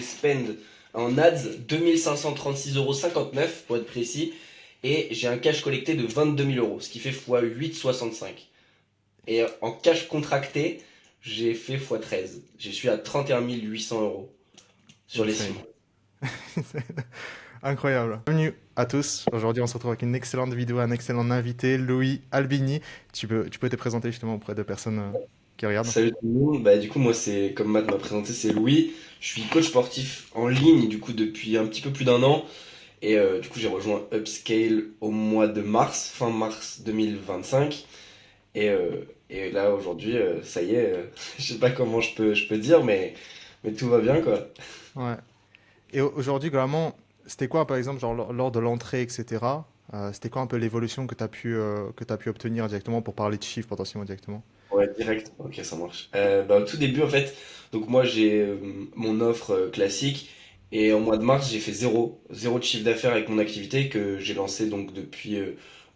spend en ads 2536,59 € pour être précis, et j'ai un cash collecté de 22 000 €, ce qui fait x 8,65. Et en cash contracté, j'ai fait x 13. Je suis à 31 800 € sur les 6 Insane. mois. Incroyable. Bienvenue à tous. Aujourd'hui, on se retrouve avec une excellente vidéo, un excellent invité, Louis Albini. Tu peux te présenter justement auprès de personnes qui regardent. Salut tout le monde, bah du coup moi c'est comme Matt m'a présenté, c'est Louis, je suis coach sportif en ligne du coup depuis un petit peu plus d'un an, et du coup j'ai rejoint Upscale au mois de mars, fin mars 2025. Et là aujourd'hui, ça y est, je sais pas comment je peux dire, mais tout va bien quoi. Ouais. Et aujourd'hui, globalement, c'était quoi, par exemple, genre lors de l'entrée, etc. C'était quoi un peu l'évolution que tu pu obtenir directement pour parler de chiffres potentiellement directement? Ouais, direct, ok, ça marche. Bah, au tout début, en fait, donc moi j'ai mon offre classique, et en mois de mars, j'ai fait zéro de chiffre d'affaires avec mon activité que j'ai lancé donc depuis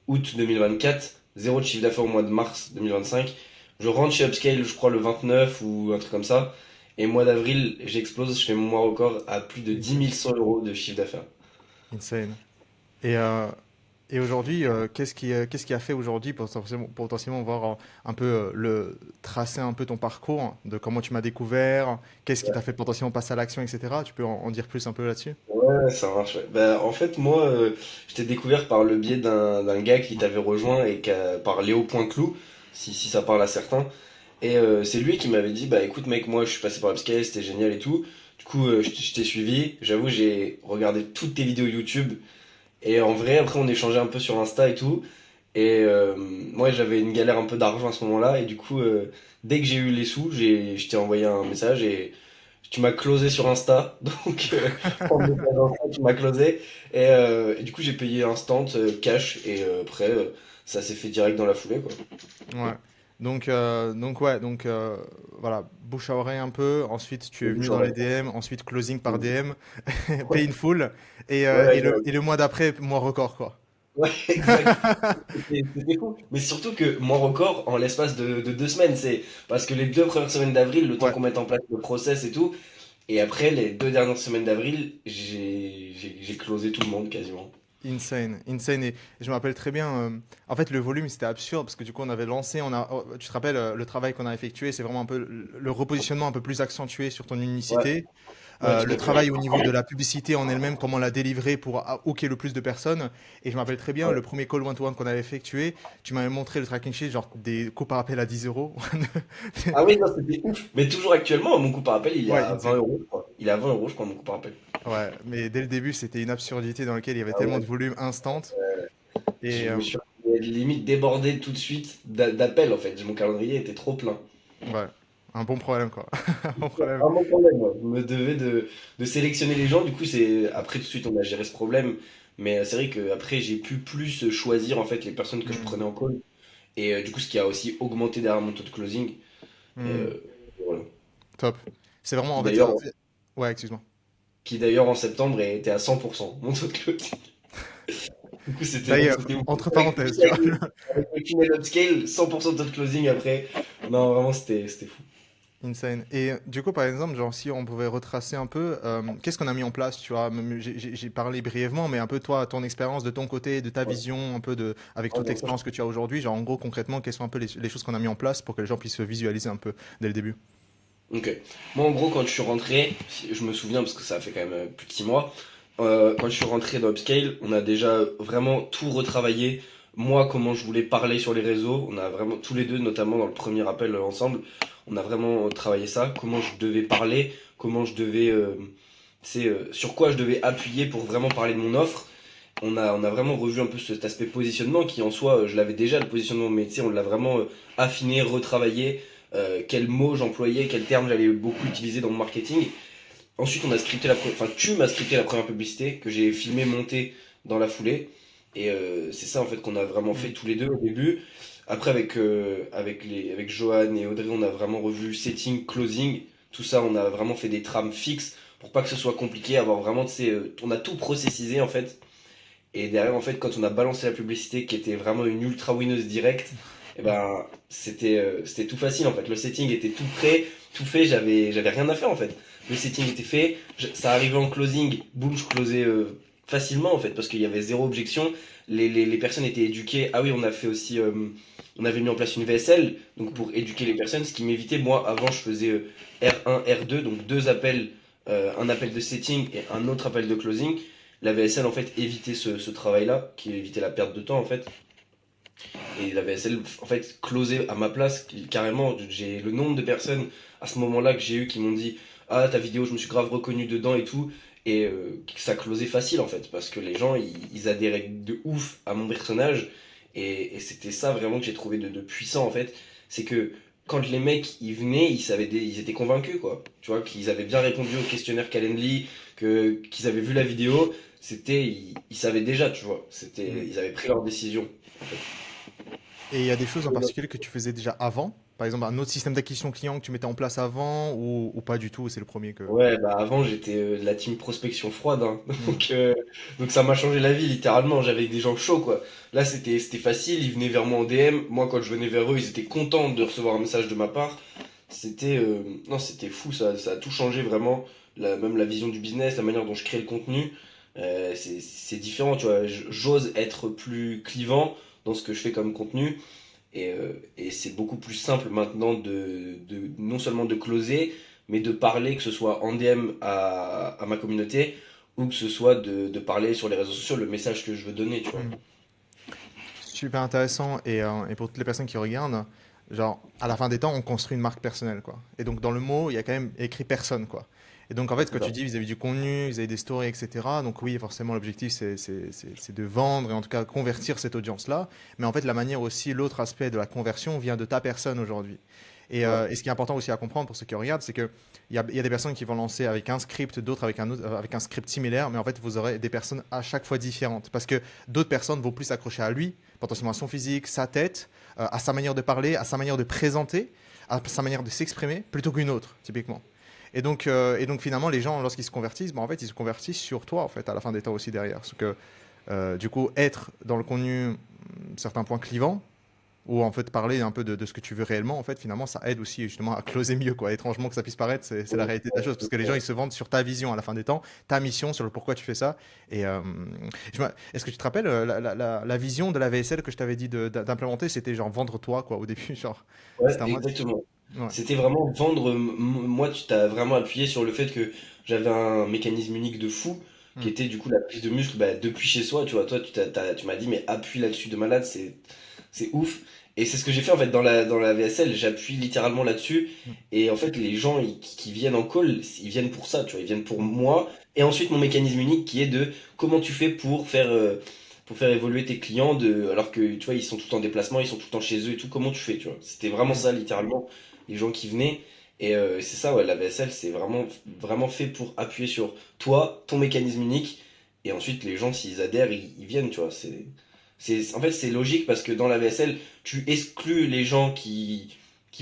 août 2024. Zéro de chiffre d'affaires au mois de mars 2025. Je rentre chez Upscale, je crois, le 29 ou un truc comme ça. Et mois d'avril, j'explose, je fais mon mois record à plus de 10 Insane. 100 € de chiffre d'affaires. Insane. Et, euh, et aujourd'hui, qu'est-ce qui a fait aujourd'hui pour potentiellement voir un peu tracer un peu ton parcours, de comment tu m'as découvert, qu'est-ce qui t'a fait potentiellement passer à l'action, etc. Tu peux en dire plus un peu là-dessus? Ouais, ça marche, ouais. Bah, en fait, moi, je t'ai découvert par le biais d'un gars qui t'avait rejoint, par Léo Poinclou, si ça parle à certains. Et c'est lui qui m'avait dit, bah écoute mec, moi je suis passé par Upscale, c'était génial et tout. Du coup, je t'ai suivi. J'avoue, j'ai regardé toutes tes vidéos YouTube. Et en vrai, après, on échangeait un peu sur Insta et tout. Et moi, j'avais une galère un peu d'argent à ce moment-là. Et du coup, dès que j'ai eu les sous, je t'ai envoyé un message et tu m'as closé sur Insta. Donc, en message Insta, tu m'as closé. Et du coup, j'ai payé instant, cash. Et après, ça s'est fait direct dans la foulée, quoi. Ouais. Donc voilà, bouche à oreille un peu. Ensuite, tu es Le venu bouche à dans les oreille. DM. Ensuite, closing par Ouais, DM, painful. ouais, Et le mois d'après, mois record, quoi. ouais, exact. C'était fou. Mais surtout que mon record, en l'espace de 2 semaines, c'est parce que les 2 premières semaines d'avril, le temps Ouais. qu'on mette en place le process et tout, et après les 2 dernières semaines d'avril, j'ai closé tout le monde quasiment. Insane, insane. Et je me rappelle très bien, en fait, le volume, c'était absurde parce que du coup, on avait lancé, tu te rappelles, le travail qu'on a effectué, c'est vraiment un peu le repositionnement un peu plus accentué sur ton Ouais, unicité. ouais, tout Le à fait. travail au niveau de la publicité en elle-même, comment la délivrer pour hooker le plus de personnes. Et je me rappelle très bien, Ouais. le premier call one-to-one qu'on avait effectué, tu m'avais montré le tracking sheet, genre des coûts par appel à 10 euros. Ah oui, non, c'était ouf. Mais toujours actuellement, mon coup par appel, il est Ouais, à 20 insane. euros, je crois. Il est à 20 euros, je crois, mon coup par appel. Ouais, mais dès le début, c'était une absurdité dans laquelle il y avait Ah tellement ouais. de volume instant. Et Je me suis limite débordé tout de suite d'appels en fait. Mon calendrier était trop plein. ouais, un bon problème, quoi. Un bon problème. Vraiment problème, moi. Je me devais de sélectionner les gens. Du coup, c'est après tout de suite on a géré ce problème. Mais c'est vrai que après j'ai pu plus choisir en fait les personnes que je Hmm, prenais en call. Et du coup, ce qui a aussi augmenté derrière mon taux de closing. Et hmm. voilà. Top. C'est vraiment, Qui en fait, d'ailleurs, ouais, excuse-moi. qui d'ailleurs en septembre était à 100% mon taux de closing. Du coup, D'ailleurs, c'était ouf. entre Avec, parenthèses, tu vois. avec le tunnel upscale, 100% de taux de closing après. Non, vraiment, c'était fou. Insane. Et du coup, par exemple, genre, si on pouvait retracer un peu, qu'est-ce qu'on a mis en place, tu vois? J'ai parlé brièvement, mais un peu toi, ton expérience de ton côté, de ta Ouais. vision, un peu de, avec Ouais, toute bien sûr. l'expérience que tu as aujourd'hui, genre, en gros, concrètement, quelles sont un peu les choses qu'on a mis en place pour que les gens puissent se visualiser un peu dès le début? Ok. Moi, en gros, quand je suis rentré, je me souviens parce que ça a fait quand même plus de 6 mois. Quand je suis rentré dans Upscale, on a déjà vraiment tout retravaillé. Moi, comment je voulais parler sur les réseaux, on a vraiment tous les deux, notamment dans le premier appel ensemble, on a vraiment travaillé ça. Comment je devais parler, comment je devais, sur quoi je devais appuyer pour vraiment parler de mon offre. On a vraiment revu un peu cet aspect positionnement qui en soi, je l'avais déjà le positionnement, mais tu sais, on l'a vraiment affiné, retravaillé, quels mots j'employais, quels termes j'allais beaucoup utiliser dans mon marketing. Ensuite, enfin, tu m'as scripté la première publicité que j'ai filmé, monté dans la foulée. Et c'est ça en fait qu'on a vraiment fait Hmm. tous les deux au début. Après, avec Johan et Audrey, on a vraiment revu setting, closing. Tout ça, on a vraiment fait des trames fixes pour pas que ce soit compliqué. Avoir vraiment, tu sais, on a tout processisé en fait. Et derrière, en fait, quand on a balancé la publicité qui était vraiment une ultra winneuse directe, et ben, c'était tout facile en fait. Le setting était tout prêt, tout fait, j'avais rien à faire en fait. le setting était fait, ça arrivait en closing, boum, je closais facilement en fait, parce qu'il y avait zéro objection. Les personnes étaient éduquées. Ah oui, on a fait aussi, on avait mis en place une VSL, donc pour éduquer les personnes, ce qui m'évitait, moi, avant, je faisais R1, R2, donc deux appels, un appel de setting et un autre appel de closing. La VSL, en fait, évitait ce travail-là, qui évitait la perte de temps, en fait. Et la VSL, en fait, closait à ma place, carrément. J'ai le nombre de personnes à ce moment-là que j'ai eu qui m'ont dit ah, ta vidéo, je me suis grave reconnu dedans et tout. Et que ça closait facile, en fait, parce que les gens, ils adhéraient de ouf à mon personnage. Et c'était ça vraiment que j'ai trouvé de puissant, en fait. C'est que quand les mecs, ils venaient, ils étaient convaincus, quoi. Tu vois, qu'ils avaient bien répondu au questionnaire Calendly, qu'ils avaient vu la vidéo. Ils savaient déjà, tu vois. Mm. Ils avaient pris leur décision. Et il y a des choses en particulier que tu faisais déjà avant? Par exemple, un autre système d'acquisition client que tu mettais en place avant ou pas du tout, c'est le premier que... Ouais, bah avant j'étais de la team prospection froide, hein. Hmm. Donc ça m'a changé la vie littéralement. J'avais des gens chauds quoi. Là c'était facile, ils venaient vers moi en DM. Moi quand je venais vers eux, ils étaient contents de recevoir un message de ma part. C'était non c'était fou ça a tout changé vraiment. Même la vision du business, la manière dont je crée le contenu, c'est différent tu vois. J'ose être plus clivant dans ce que je fais comme contenu. Et c'est beaucoup plus simple maintenant non seulement de closer, mais de parler, que ce soit en DM à ma communauté, ou que ce soit de parler sur les réseaux sociaux, le message que je veux donner, tu vois. Hmm. Super intéressant. Et pour toutes les personnes qui regardent, genre, à la fin des temps, on construit une marque personnelle, quoi. Et donc, dans le mot, il y a quand même écrit personne, quoi. Et donc, en fait, C'est quand tu ça. dis vis-à-vis du contenu, vis-à-vis des stories, etc., donc oui, forcément, l'objectif, c'est de vendre et en tout cas convertir cette audience-là. Mais en fait, la manière aussi, l'autre aspect de la conversion vient de ta personne aujourd'hui. Ouais, Et ce qui est important aussi à comprendre pour ceux qui regardent, c'est que il y a des personnes qui vont lancer avec un script, d'autres avec avec un script similaire, mais en fait, vous aurez des personnes à chaque fois différentes. Parce que d'autres personnes vont plus s'accrocher à lui, potentiellement à son physique, sa tête, à sa manière de parler, à sa manière de présenter, à sa manière de s'exprimer, plutôt qu'une autre, typiquement. Et donc finalement, les gens, lorsqu'ils se convertissent, en fait, ils se convertissent sur toi, en fait, à la fin des temps aussi derrière. Parce que, du coup, être dans le contenu, certains points clivants, ou en fait parler un peu de ce que tu veux réellement, en fait, finalement, ça aide aussi justement à closer mieux, quoi. Étrangement que ça puisse paraître, c'est la ouais, réalité de la ouais, chose. Parce que les gens, ils se vendent sur ta vision à la fin des temps, ta mission, sur le pourquoi tu fais ça. Et est-ce que tu te rappelles la vision de la VSL que je t'avais dit d'implémenter, c'était genre vendre toi, quoi, au début, genre, ouais, c'était un mode. exactement. Ouais. C'était vraiment vendre. Moi, tu t'as vraiment appuyé sur le fait que j'avais un mécanisme unique de fou, qui Hmm. était du coup la prise de muscle bah, depuis chez soi. Tu vois, toi, tu m'as dit, mais appuie là-dessus de malade, c'est ouf. Et c'est ce que j'ai fait en fait dans la VSL, j'appuie littéralement là-dessus. Hmm. Et en fait, les gens qui viennent en call, ils viennent pour ça, tu vois, ils viennent pour moi. Et ensuite, mon mécanisme unique qui est de comment tu fais pour faire évoluer tes clients, alors que tu vois, ils sont tout le temps en déplacement, ils sont tout le temps chez eux et tout, comment tu fais, tu vois. C'était vraiment Hmm. ça, littéralement, les gens qui venaient. Et c'est ça, ouais, la VSL, c'est vraiment fait pour appuyer sur toi, ton mécanisme unique. Et ensuite, les gens, s'ils adhèrent, ils viennent, tu vois. En fait, c'est logique parce que dans la VSL, tu exclus les gens qui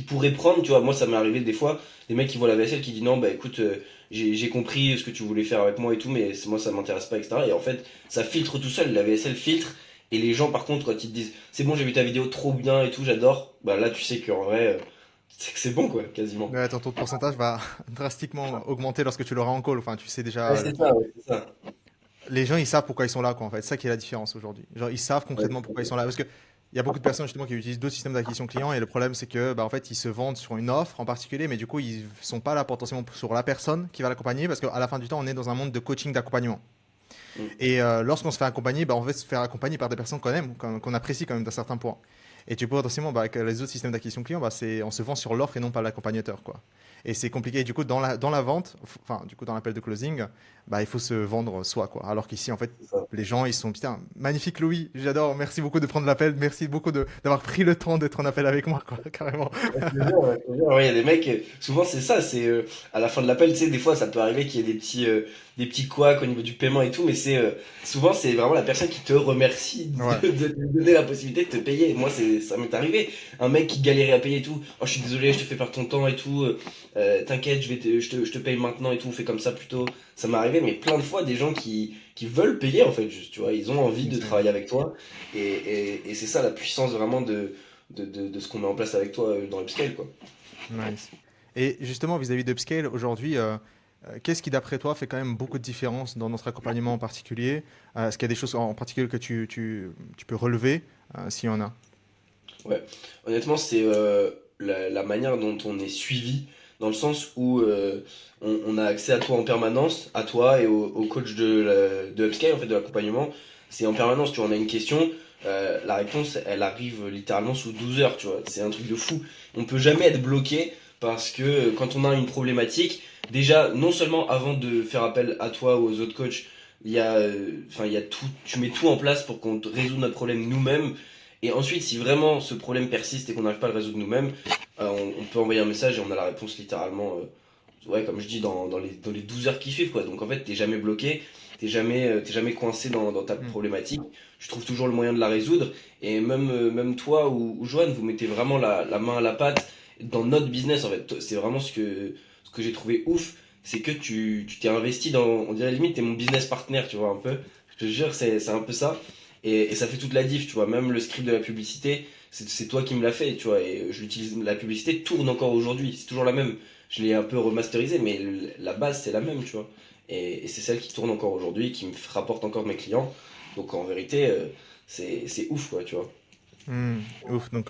pourraient prendre, tu vois. Moi, ça m'est arrivé des fois, des mecs qui voient la VSL qui disent non, bah écoute, j'ai compris ce que tu voulais faire avec moi et tout, mais moi, ça m'intéresse pas, etc. Et en fait, ça filtre tout seul, la VSL filtre. Et les gens, par contre, quand ils te disent c'est bon, j'ai vu ta vidéo trop bien et tout, j'adore, bah là, tu sais qu'en vrai, c'est que c'est bon, quoi, quasiment. Ouais, ton taux de pourcentage va drastiquement augmenter lorsque tu l'auras en call. Enfin, tu sais déjà, Ouais, c'est ça, ouais, c'est ça. les gens, ils savent pourquoi ils sont là, quoi, en fait. C'est ça qui est la différence aujourd'hui. Genre, ils savent Ouais, concrètement pourquoi ils sont là. Parce que il y a beaucoup de personnes, justement, qui utilisent d'autres systèmes d'acquisition client. Et le problème, c'est que, bah, en fait, ils se vendent sur une offre en particulier, mais du coup, ils sont pas là potentiellement sur la personne qui va l'accompagner. Parce qu'à la fin du temps, on est dans un monde de coaching, d'accompagnement. mm, Et lorsqu'on se fait accompagner, bah, on va se faire accompagner par des personnes qu'on aime, qu'on apprécie quand même d'un certain point. Et tu peux potentiellement, bah, avec les autres systèmes d'acquisition client, bah, on se vend sur l'offre et non pas l'accompagnateur, quoi. Et c'est compliqué. Du coup, dans la vente, enfin, du coup, dans l'appel de closing, bah, il faut se vendre soi, quoi. Alors qu'ici, en fait, c'est ça. les gens, ils sont, putain, magnifique Louis, j'adore, merci beaucoup de prendre l'appel, merci beaucoup d'avoir pris le temps d'être en appel avec moi, quoi, carrément. Ouais, je te jure, ouais, je te jure. Ouais, il y a des mecs, souvent c'est ça, c'est à la fin de l'appel, tu sais, des fois ça peut arriver qu'il y ait des petits couacs au niveau du paiement et tout, mais souvent c'est vraiment la personne qui te remercie Ouais. de te donner la possibilité de te payer. Moi, ça m'est arrivé, un mec qui galérait à payer et tout, oh je suis désolé, je te fais perdre ton temps et tout, t'inquiète, je te paye maintenant et tout, on fait comme ça plutôt. Ça m'est arrivé, mais plein de fois des gens qui veulent payer en fait, juste, tu vois, ils ont envie de C'est- travailler avec toi, et c'est ça la puissance vraiment de ce qu'on met en place avec toi dans l'upscale, quoi. Nice. Et justement, vis-à-vis d'Upscale, aujourd'hui, qu'est-ce qui, d'après toi, fait quand même beaucoup de différence dans notre accompagnement en particulier? Est-ce qu'il y a des choses en particulier que tu peux relever, s'il y en a? Ouais, honnêtement, c'est la manière dont on est suivi, dans le sens où on a accès à toi en permanence, à toi et au coach de Upscale, en fait, de l'accompagnement. C'est en permanence, tu vois, on a une question, la réponse, elle arrive littéralement sous 12 heures, tu vois. C'est un truc de fou. On peut jamais être bloqué parce que quand on a une problématique, déjà, non seulement avant de faire appel à toi ou aux autres coachs, il y a tout, tu mets tout en place pour qu'on résout notre problème nous-mêmes. Et ensuite, si vraiment ce problème persiste et qu'on n'arrive pas à le résoudre nous-mêmes, on peut envoyer un message et on a la réponse littéralement, ouais, comme je dis, dans les 12 heures qui suivent, quoi. Donc en fait, t'es jamais bloqué, t'es jamais coincé dans ta Hmm. problématique. Tu trouves toujours le moyen de la résoudre. Et même toi ou Joanne, vous mettez vraiment la main à la pâte dans notre business, en fait. C'est vraiment ce que j'ai trouvé ouf, c'est que tu t'es investi dans, on dirait limite, t'es mon business partner, tu vois, un peu. Je te jure, c'est un peu ça. Et ça fait toute la diff, tu vois. Même le script de la publicité, c'est toi qui me l'as fait, tu vois. Et je l'utilise, la publicité tourne encore aujourd'hui, c'est toujours la même. Je l'ai un peu remasterisé, mais la base c'est la même, tu vois. Et c'est celle qui tourne encore aujourd'hui, qui me rapporte encore mes clients. Donc en vérité, c'est ouf, quoi, tu vois. Ouf, donc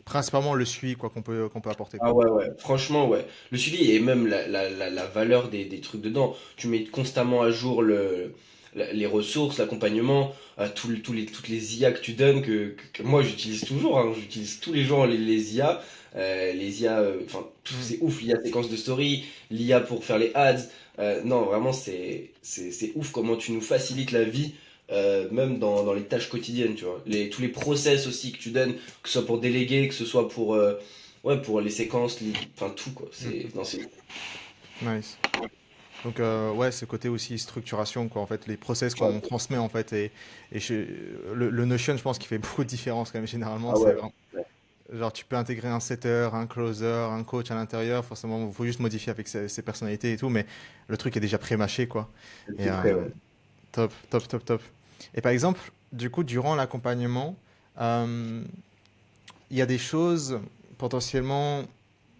principalement le suivi quoi qu'on peut apporter Ah quoi. ouais, ouais, franchement, ouais. Le suivi et même la valeur des trucs dedans. Tu mets constamment à jour les ressources, l'accompagnement, toutes les IA que tu donnes, que moi j'utilise toujours, hein. J'utilise tous les jours les IA. Les IA, enfin, Hmm. c'est ouf, l'IA séquence de story, l'IA pour faire les ads. Non, vraiment, c'est ouf comment tu nous facilites la vie, même dans les tâches quotidiennes, tu vois. Tous les process aussi que tu donnes, que ce soit pour déléguer, que ce soit pour. Ouais, pour les séquences, enfin tout quoi. Hmm. Non, c'est. Nice. Donc ouais, ce côté aussi structuration quoi, en fait, les process Ouais. qu'on transmet en fait le Notion, je pense qu'il fait beaucoup de différence quand même généralement, Ah c'est ouais. vraiment Ouais. genre tu peux intégrer un setter, un closer, un coach à l'intérieur, forcément, il faut juste modifier avec ses personnalités et tout, mais le truc est déjà pré-mâché quoi. C'est Et tout prêt, ouais. top, top, top, top. Et par exemple, du coup, durant l'accompagnement, euh, il y a des choses potentiellement.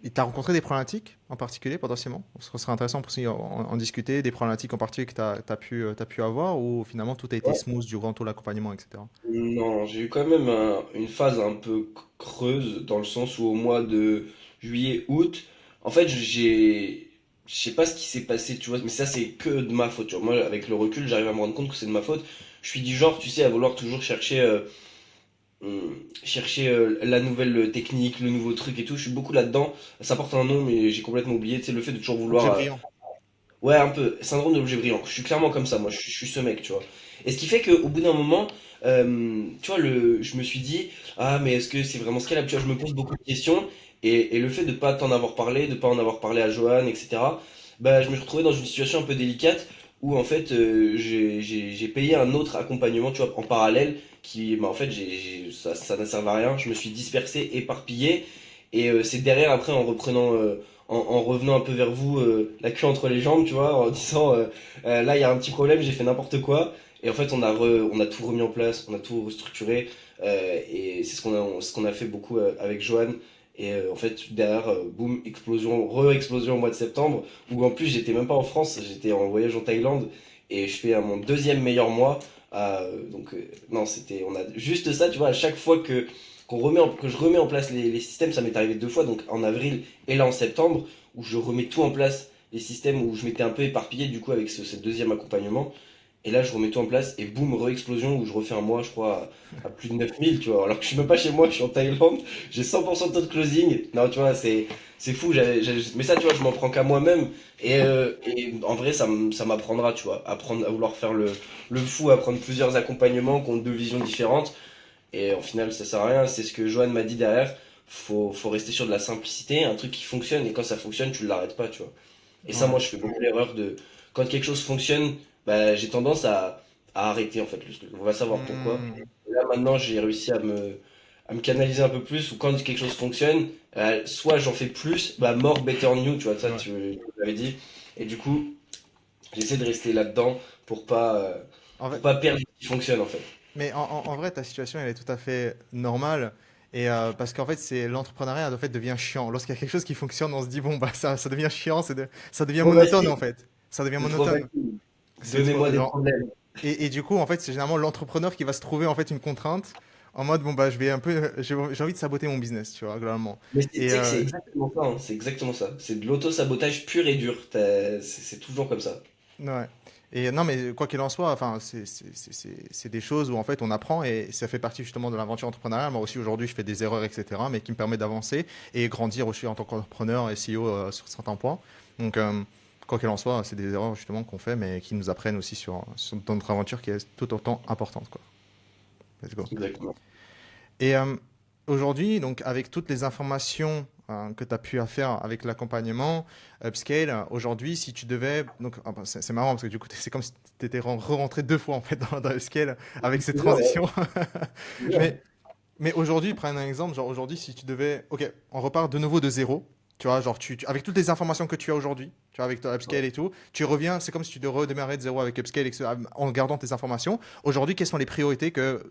Tu as rencontré des problématiques en particulier potentiellement? Ce serait intéressant pour aussi en discuter, des problématiques en particulier que t'as pu avoir ou finalement tout a été Ouais. smooth durant tout l'accompagnement, etc. Non, j'ai eu quand même une phase un peu creuse dans le sens où au mois de juillet, août, en fait, je sais pas ce qui s'est passé, tu vois, mais ça c'est que de ma faute, tu vois. Moi, avec le recul, j'arrive à me rendre compte que c'est de ma faute. Je suis du genre, tu sais, à vouloir toujours chercher la nouvelle technique, le nouveau truc et tout. Je suis beaucoup là-dedans. Ça porte un nom, mais j'ai complètement oublié. Tu sais, le fait de toujours vouloir. Objet brillant. Ouais, un peu. Syndrome de l'objet brillant. Je suis clairement comme ça, moi. Je suis ce mec, tu vois. Et ce qui fait qu'au bout d'un moment, tu vois, je me suis dit, ah, mais est-ce que c'est vraiment scalable? Tu vois, je me pose beaucoup de questions. Et le fait de pas t'en avoir parlé, de pas en avoir parlé à Johan, etc., bah, je me suis retrouvé dans une situation un peu délicate où, en fait, j'ai payé un autre accompagnement, tu vois, en parallèle, qui, bah, en fait, ça ne servait à rien. Je me suis dispersé, éparpillé. Et c'est derrière, après, en revenant un peu vers vous, la queue entre les jambes, tu vois, en disant là il y a un petit problème, j'ai fait n'importe quoi. Et en fait, on a tout remis en place, on a tout restructuré. Et c'est ce qu'on a fait beaucoup avec Johan. Et en fait, derrière, boum, explosion, re-explosion au mois de septembre, où en plus j'étais même pas en France, j'étais en voyage en Thaïlande. Et je fais mon deuxième meilleur mois. Donc, non, on a juste ça, tu vois, à chaque fois que je remets en place les systèmes, ça m'est arrivé deux fois, donc en avril et là en septembre, où je remets tout en place, les systèmes où je m'étais un peu éparpillé du coup avec ce deuxième accompagnement. Et là, je remets tout en place et boum, re-explosion où je refais un mois, je crois, à plus de 9000, tu vois. Alors que je suis même pas chez moi, je suis en Thaïlande, j'ai 100% de taux de closing. Non, tu vois, c'est fou. Mais ça, tu vois, je m'en prends qu'à moi-même. Et en vrai, ça m'apprendra, tu vois, apprendre à vouloir faire le fou, à prendre plusieurs accompagnements qui ont deux visions différentes. Et au final, ça sert à rien. C'est ce que Johan m'a dit derrière. Faut rester sur de la simplicité, un truc qui fonctionne. Et quand ça fonctionne, tu l'arrêtes pas, tu vois. Et ça, Ouais. moi, je fais beaucoup l'erreur de. Quand quelque chose fonctionne, bah, j'ai tendance à arrêter, en fait, le truc. On va savoir pourquoi. Hmm. Et là, maintenant, j'ai réussi à me canaliser un peu plus. Ou quand quelque chose fonctionne, soit j'en fais plus, bah, more, better, new, tu vois, ça, Ouais. tu l'avais dit. Et du coup, j'essaie de rester là-dedans En pour fait, pas perdre ce qui fonctionne, en fait. mais en vrai, ta situation, elle est tout à fait normale. Et parce qu'en fait, c'est l'entrepreneuriat, en fait, devient chiant. Lorsqu'il y a quelque chose qui fonctionne, on se dit, bon, bah, ça devient chiant, ça devient Ouais, monotone, en fait. ça devient C'est trop monotone. facile. C'est trop, Donnez-moi des genre, problèmes. et du coup, en fait, c'est généralement l'entrepreneur qui va se trouver en fait une contrainte en mode bon bah je vais un peu, j'ai envie de saboter mon business, tu vois, globalement. Mais tu Et sais que c'est exactement ça, hein. C'est exactement ça. C'est de l'auto-sabotage pur et dur. C'est toujours comme ça. ouais. Et non, mais quoi qu'il en soit, enfin, c'est des choses où en fait on apprend et ça fait partie justement de l'aventure entrepreneuriale. Moi aussi aujourd'hui, je fais des erreurs, etc., mais qui me permet d'avancer et grandir aussi en tant qu'entrepreneur et CEO sur certains points. Donc, quoi qu'il en soit, c'est des erreurs justement qu'on fait, mais qui nous apprennent aussi sur notre aventure qui est tout autant importante, quoi. Let's go. Exactement. Et aujourd'hui, donc avec toutes les informations que tu as pu faire avec l'accompagnement Upscale, aujourd'hui, si tu devais, donc ah bah, c'est marrant parce que du coup, c'est comme si tu étais re-rentré deux fois en fait dans Upscale avec cette C'est dur, ouais. transition. C'est dur. Mais mais aujourd'hui, prends un exemple, genre aujourd'hui, si tu devais, ok, on repart de nouveau de zéro, tu vois, genre avec toutes les informations que tu as aujourd'hui, tu vois, avec ton Upscale et tout, tu reviens, c'est comme si tu devais redémarrer de zéro avec Upscale en gardant tes informations. Aujourd'hui, quelles sont les priorités que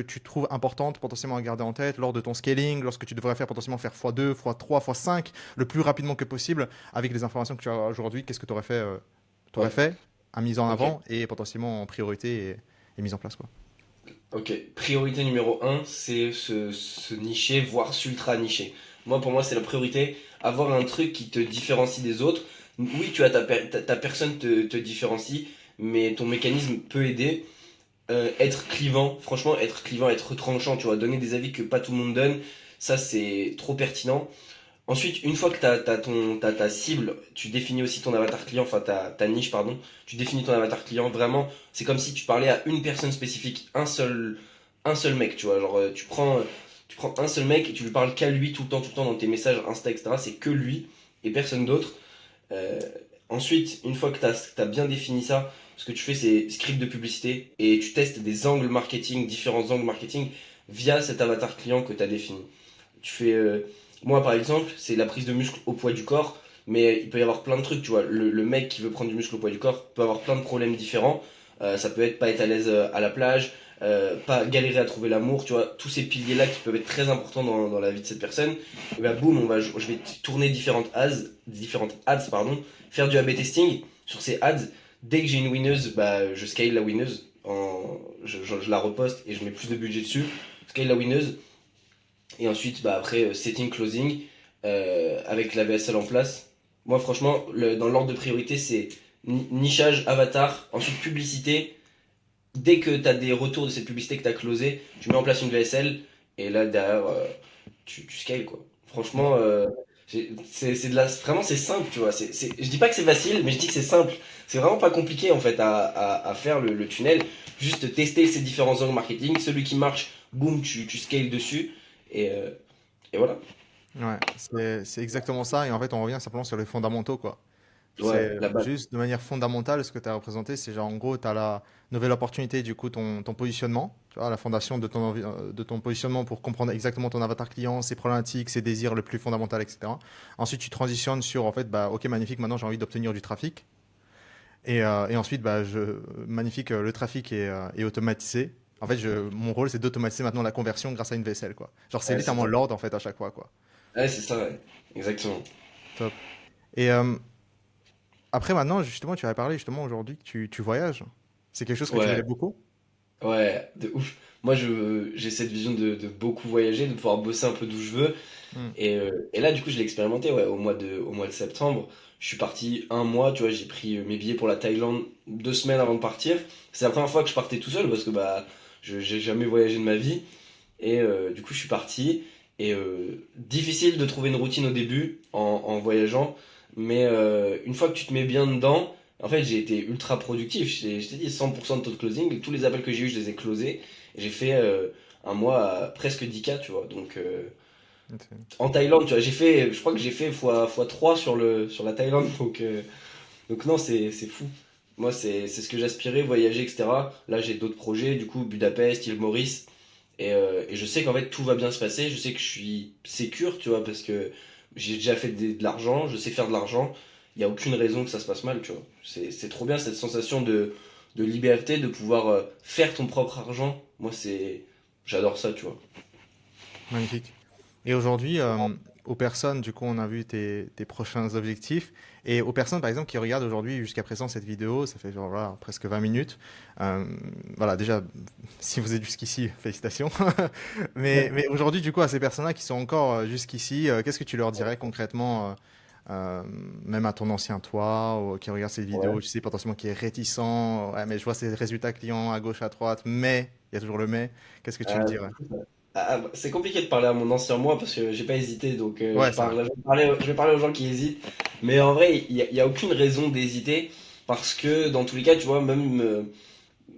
tu trouves importantes potentiellement à garder en tête lors de ton scaling, lorsque tu devrais faire potentiellement faire x2, x3, x5, le plus rapidement que possible avec les informations que tu as aujourd'hui, qu'est-ce que t'aurais Ouais. fait à mise en Ok. avant et potentiellement en priorité et mise en place, quoi. Ok. Priorité numéro un, c'est se nicher, voire s'ultra nicher. Pour moi, c'est la priorité. Avoir un truc qui te différencie des autres. Oui, tu as ta personne te différencie, mais ton mécanisme peut aider. Être clivant, franchement, être clivant, être tranchant, tu vois, donner des avis que pas tout le monde donne, ça c'est trop pertinent. Ensuite, une fois que t'as ta cible, tu définis aussi ton avatar client, enfin ta niche, pardon. Tu définis ton avatar client, vraiment, c'est comme si tu parlais à une personne spécifique, un seul mec, tu vois. Genre, tu prends un seul mec et tu lui parles qu'à lui tout le temps dans tes messages Insta, etc. C'est que lui et personne d'autre. Euh, Ensuite, une fois que t'as bien défini ça, ce que tu fais, c'est script de publicité et tu testes des angles marketing, différents angles marketing via cet avatar client que tu as défini. Tu fais, moi par exemple, c'est la prise de muscle au poids du corps, mais il peut y avoir plein de trucs, tu vois. Le mec qui veut prendre du muscle au poids du corps peut avoir plein de problèmes différents. Ça peut être pas être à l'aise à la plage, pas galérer à trouver l'amour, tu vois. Tous ces piliers-là qui peuvent être très importants dans la vie de cette personne. Et ben boum, je vais tourner différentes ads, pardon, faire du A/B testing sur ces ads. Dès que j'ai une winneuse, bah, je scale la winneuse, je la reposte et je mets plus de budget dessus. Scale la winneuse, et ensuite, bah, après, setting, closing, avec la VSL en place. Moi, franchement, dans l'ordre de priorité, c'est nichage, avatar, ensuite publicité. Dès que tu as des retours de cette publicité que tu as closé, tu mets en place une VSL, et là, derrière, tu scales, quoi. Franchement, c'est vraiment, c'est simple, tu vois. Je dis pas que c'est facile, mais je dis que c'est simple. C'est vraiment pas compliqué, en fait, à faire le tunnel. Juste tester ces différents angles marketing. Celui qui marche, boum, tu scales dessus. Et, euh, et voilà. Ouais, c'est exactement ça. Et en fait, on revient simplement sur les fondamentaux, quoi. Ouais, C'est la base. juste de manière fondamentale ce que tu as représenté. C'est genre, en gros, tu as la nouvelle opportunité, du coup, ton positionnement. Tu vois, la fondation de ton positionnement pour comprendre exactement ton avatar client, ses problématiques, ses désirs le plus fondamental, etc. Ensuite, tu transitionnes sur, en fait, bah, ok, magnifique, maintenant j'ai envie d'obtenir du trafic. Et ensuite, bah, magnifique, le trafic est automatisé. En fait, mon rôle, c'est d'automatiser maintenant la conversion grâce à une vaisselle, quoi. Genre, c'est Ouais, c'est littéralement ça. l'ordre, en fait, à chaque fois, quoi. Ouais, c'est ça, ouais. Exactement. Top. Et après, maintenant, justement, tu avais parlé justement aujourd'hui que tu voyages. C'est quelque chose que tu voulais Ouais, beaucoup? ouais, de ouf. J'ai cette vision de beaucoup voyager, de pouvoir bosser un peu d'où je veux. Hmm. Et là, du coup, je l'ai expérimenté, ouais, au mois de septembre. Je suis parti un mois, tu vois, j'ai pris mes billets pour la Thaïlande 2 semaines avant de partir. C'est la première fois que je partais tout seul parce que bah, j'ai jamais voyagé de ma vie. Et du coup, je suis parti. Et difficile de trouver une routine au début en voyageant. Mais une fois que tu te mets bien dedans, en fait, j'ai été ultra productif. Je t'ai dit 100% de taux de closing. Tous les appels que j'ai eu, je les ai closés. Et j'ai fait un mois à presque 10K, tu vois. Donc, Ok. en Thaïlande, tu vois, je crois que j'ai fait fois 3 sur la Thaïlande. Donc non, c'est fou. Moi, c'est ce que j'aspirais, voyager, etc. Là, j'ai d'autres projets, du coup, Budapest, île Maurice. Et je sais qu'en fait, tout va bien se passer. Je sais que je suis sécure, tu vois, parce que j'ai déjà fait de l'argent, je sais faire de l'argent. Il n'y a aucune raison que ça se passe mal, tu vois. C'est trop bien cette sensation de liberté, de pouvoir faire ton propre argent. J'adore ça, tu vois. Magnifique. Et aujourd'hui, aux personnes, du coup, on a vu tes prochains objectifs. Et aux personnes, par exemple, qui regardent aujourd'hui, jusqu'à présent, cette vidéo, ça fait genre, voilà, presque 20 minutes. Euh, voilà, déjà, si vous êtes jusqu'ici, félicitations. Mais aujourd'hui, du coup, à ces personnes-là qui sont encore jusqu'ici, qu'est-ce que tu leur dirais concrètement, même à ton ancien toi, ou qui regarde cette vidéo, Ouais. tu sais, potentiellement qui est réticent, ouais, mais je vois ces résultats clients à gauche, à droite, mais, il y a toujours le mais, qu'est-ce que tu lui Euh, dirais? c'est compliqué de parler à mon ancien moi parce que j'ai pas hésité, donc Ouais, c'est vrai. je vais parler aux gens qui hésitent. Mais en vrai, il y a aucune raison d'hésiter parce que dans tous les cas, tu vois, même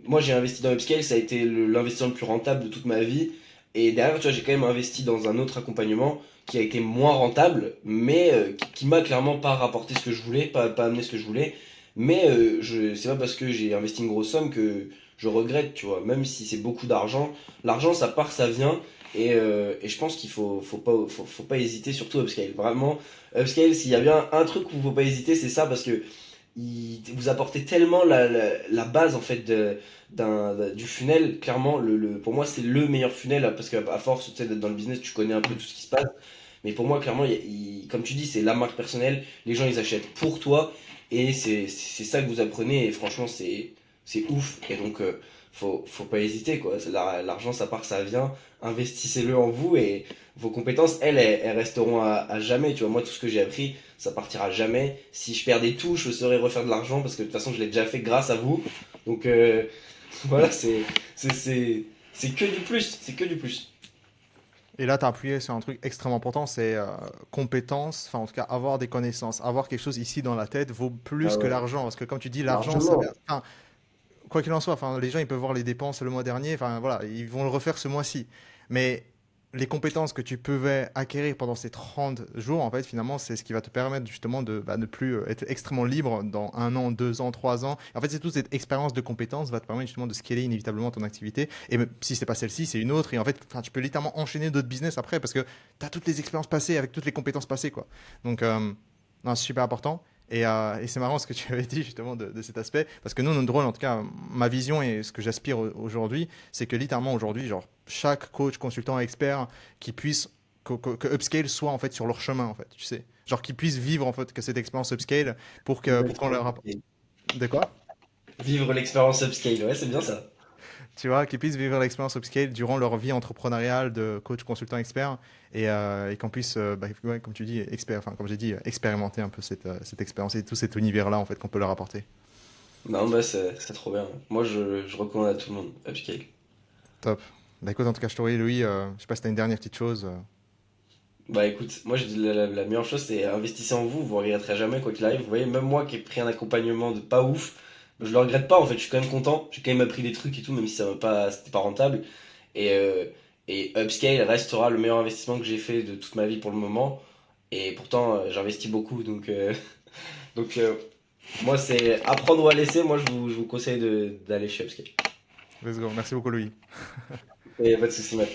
moi j'ai investi dans Upscale, ça a été l'investissement le plus rentable de toute ma vie. Et derrière, tu vois, j'ai quand même investi dans un autre accompagnement qui a été moins rentable, mais qui m'a clairement pas rapporté ce que je voulais, pas amené ce que je voulais. Mais c'est pas parce que j'ai investi une grosse somme que je regrette, tu vois. Même si c'est beaucoup d'argent, l'argent ça part, ça vient. Et je pense qu'il faut pas hésiter, surtout Upscale. Vraiment, Upscale, s'il y a bien un truc où il faut pas hésiter, c'est ça parce que vous apportez tellement la base en fait du funnel. Clairement, pour moi, c'est le meilleur funnel parce qu'à à force tu sais, d'être dans le business, tu connais un peu tout ce qui se passe. Mais pour moi, clairement, comme tu dis, c'est la marque personnelle. Les gens, ils achètent pour toi et c'est ça que vous apprenez. Et franchement, c'est ouf. Et donc, faut pas hésiter quoi. L'argent, ça part, ça vient. Investissez-le en vous et vos compétences, elles resteront à jamais. Tu vois, moi, tout ce que j'ai appris, ça partira jamais. Si je perdais tout, je saurais refaire de l'argent parce que de toute façon, je l'ai déjà fait grâce à vous. Donc, voilà, c'est, c'est, c'est que du plus. C'est que du plus. Et là, tu as appuyé sur un truc extrêmement important, c'est compétence, enfin en tout cas avoir des connaissances, avoir quelque chose ici dans la tête vaut plus Ah que ouais. l'argent, parce que comme tu dis, l'argent, ça, Largement. enfin, quoi qu'il en soit, enfin, les gens ils peuvent voir les dépenses le mois dernier, enfin voilà, ils vont le refaire ce mois-ci. Mais les compétences que tu pouvais acquérir pendant ces 30 jours, en fait, finalement, c'est ce qui va te permettre justement de ne plus être extrêmement libre dans 1 an, 2 ans, 3 ans. En fait, c'est toute cette expérience de compétences va te permettre justement de scaler inévitablement ton activité. Et même si c'est pas celle-ci, c'est une autre. Et en fait, enfin, tu peux littéralement enchaîner d'autres business après parce que tu as toutes les expériences passées avec toutes les compétences passées, quoi. Donc, non, c'est super important. Et c'est marrant ce que tu avais dit justement de cet aspect, parce que nous, notre rôle, en tout cas, ma vision et ce que j'aspire aujourd'hui, c'est que littéralement aujourd'hui, genre, chaque coach, consultant, expert qui puisse, que Upscale soit en fait sur leur chemin, en fait, tu sais. Genre, qu'ils puissent vivre en fait que cette expérience Upscale pour qu'on leur apporte. De quoi? Vivre l'expérience upscale, ouais, c'est bien ça. Tu vois, qu'ils puissent vivre l'expérience Upscale durant leur vie entrepreneuriale de coach, consultant, expert, et qu'on puisse, bah, ouais, comme tu dis, enfin, comme j'ai dit, expérimenter un peu cette expérience et tout cet univers-là, en fait, qu'on peut leur apporter. Non, bah, c'est trop bien. Moi, je recommande à tout le monde, upscale. Top. Bah écoute, en tout cas, je t'aurais, Louis, je sais pas si t'as une dernière petite chose. Bah écoute, moi je dis la meilleure chose c'est investissez en vous, vous regretterez jamais quoi qu'il arrive. Vous voyez, même moi qui ai pris un accompagnement de pas ouf, je le regrette pas en fait, je suis quand même content. J'ai quand même appris des trucs et tout, même si c'était pas rentable. Et, euh, et Upscale restera le meilleur investissement que j'ai fait de toute ma vie pour le moment. Et pourtant, j'investis beaucoup, donc moi c'est apprendre ou à laisser. Moi je vous conseille d'aller chez Upscale. Let's go. Merci beaucoup, Louis. Et pas de soucis, Matt.